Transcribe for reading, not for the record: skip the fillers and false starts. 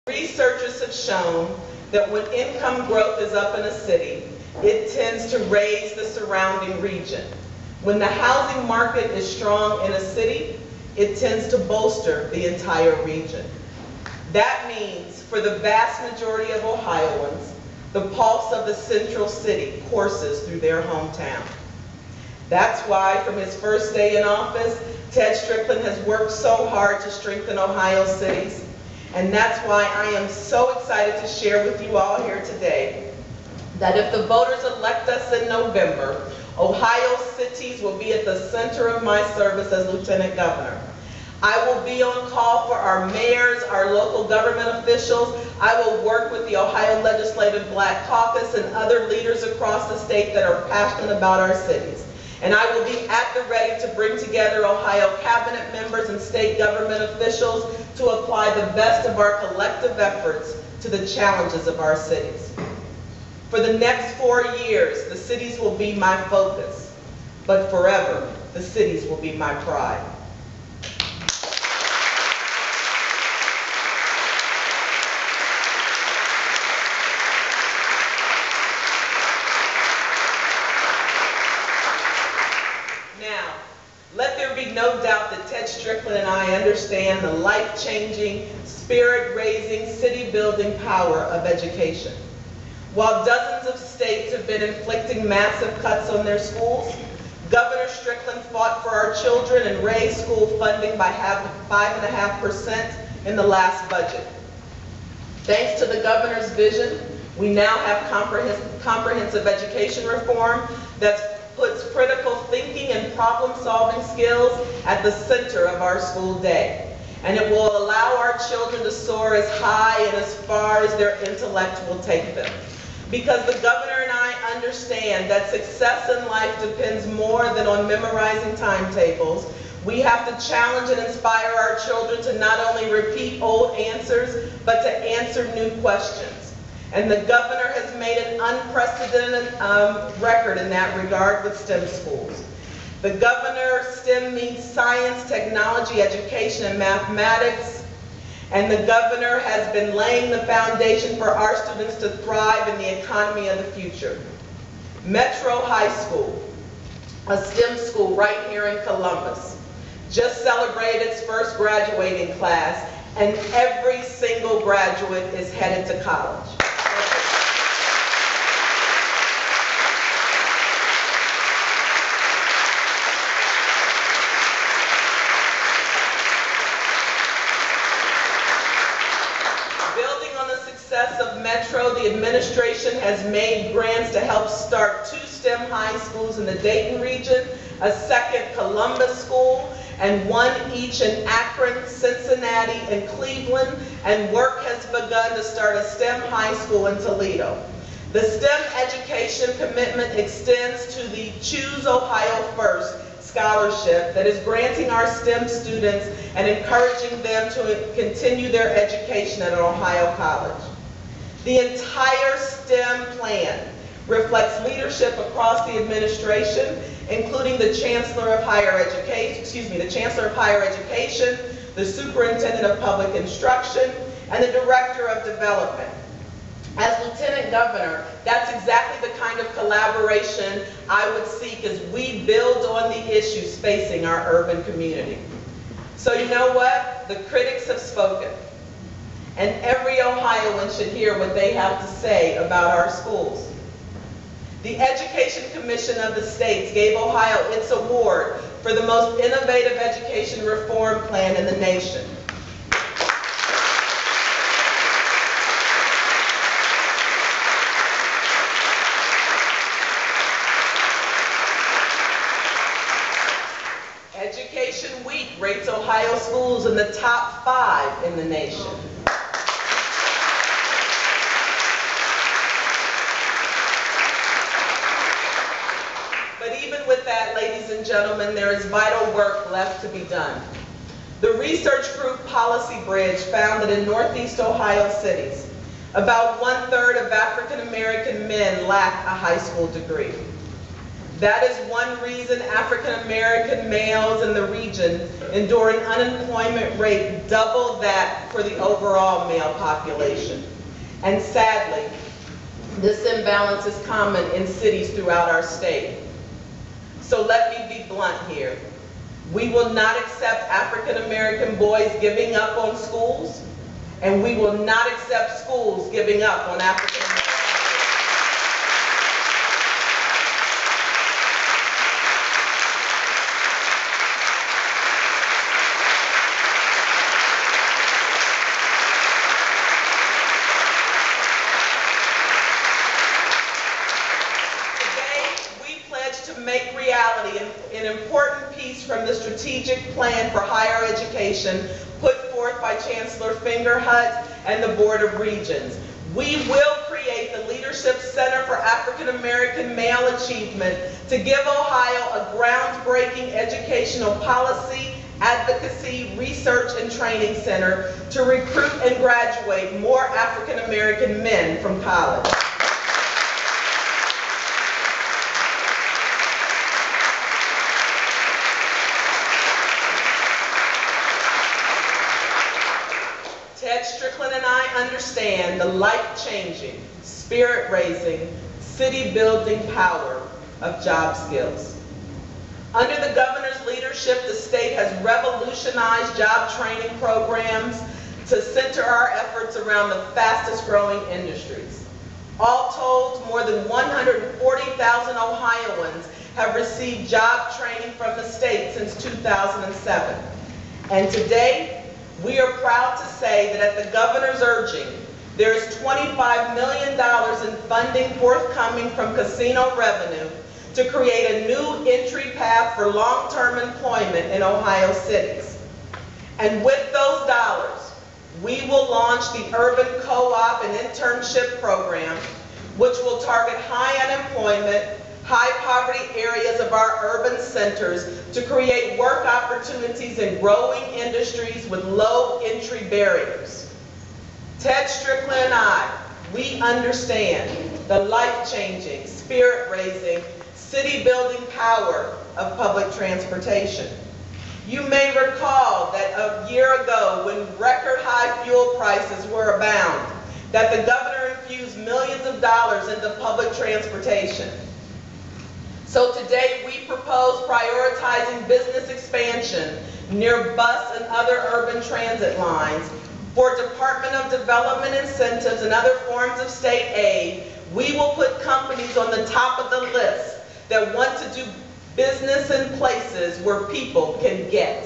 Researchers have shown that when income growth is up in a city, it tends to raise the surrounding region. When the housing market is strong in a city, it tends to bolster the entire region. That means for the vast majority of Ohioans, the pulse of the central city courses through their hometown. That's why from his first day in office, Ted Strickland has worked so hard to strengthen Ohio's cities. And that's why I am so excited to share with you all here today that if the voters elect us in November, Ohio's cities will be at the center of my service as Lieutenant Governor. I will be on call for our mayors, our local government officials. I will work with the Ohio Legislative Black Caucus and other leaders across the state that are passionate about our cities. And I will be at the ready to bring together Ohio cabinet members and state government officials to apply the best of our collective efforts to the challenges of our cities. For the next 4 years, the cities will be my focus, but forever, the cities will be my pride. Now, let there be no doubt that Ted Strickland and I understand the life-changing, spirit-raising, city-building power of education. While dozens of states have been inflicting massive cuts on their schools, Governor Strickland fought for our children and raised school funding by 5.5% in the last budget. Thanks to the governor's vision, we now have comprehensive education reform that puts critical thinking and problem-solving skills at the center of our school day. And it will allow our children to soar as high and as far as their intellect will take them. Because the governor and I understand that success in life depends more than on memorizing timetables. We have to challenge and inspire our children to not only repeat old answers, but to answer new questions. And the governor has made an unprecedented record in that regard with STEM schools. The governor, STEM means science, technology, education, and mathematics. And the governor has been laying the foundation for our students to thrive in the economy of the future. Metro High School, a STEM school right here in Columbus, just celebrated its first graduating class, and every single graduate is headed to college. Of Metro, the administration has made grants to help start 2 STEM high schools in the Dayton region, a second Columbus school, and 1 each in Akron, Cincinnati, and Cleveland, and work has begun to start a STEM high school in Toledo. The STEM education commitment extends to the Choose Ohio First scholarship that is granting our STEM students and encouraging them to continue their education at an Ohio college. The entire STEM plan reflects leadership across the administration, including the Chancellor of Higher Education, the Superintendent of Public Instruction, and the Director of Development. As Lieutenant Governor, that's exactly the kind of collaboration I would seek as we build on the issues facing our urban community. So you know what? The critics have spoken. And every Ohioan should hear what they have to say about our schools. The Education Commission of the States gave Ohio its award for the most innovative education reform plan in the nation. Education Week rates Ohio schools in the top 5 in the nation. But even with that, ladies and gentlemen, there is vital work left to be done. The research group Policy Bridge found that in Northeast Ohio cities, about 1/3 of African American men lack a high school degree. That is one reason African American males in the region endure an unemployment rate double that for the overall male population. And sadly, this imbalance is common in cities throughout our state. So let me be blunt here. We will not accept African American boys giving up on schools, and we will not accept schools giving up on African American boys. Make reality an important piece from the strategic plan for higher education put forth by Chancellor Fingerhut and the Board of Regents. We will create the Leadership Center for African American Male Achievement to give Ohio a groundbreaking educational policy, advocacy, research, and training center to recruit and graduate more African American men from college. Ted Strickland and I understand the life-changing, spirit-raising, city-building power of job skills. Under the governor's leadership, the state has revolutionized job training programs to center our efforts around the fastest-growing industries. All told, more than 140,000 Ohioans have received job training from the state since 2007. And today, we are proud to say that at the governor's urging, there is $25 million in funding forthcoming from casino revenue to create a new entry path for long-term employment in Ohio cities. And with those dollars, we will launch the Urban Co-op and Internship Program, which will target high unemployment, high poverty areas of our urban centers to create work opportunities in growing industries with low entry barriers. Ted Strickland and I, we understand the life-changing, spirit-raising, city-building power of public transportation. You may recall that a year ago, when record-high fuel prices were abound, that the governor infused millions of dollars into public transportation. So today we propose prioritizing business expansion near bus and other urban transit lines. For Department of Development incentives and other forms of state aid, we will put companies on the top of the list that want to do business in places where people can get.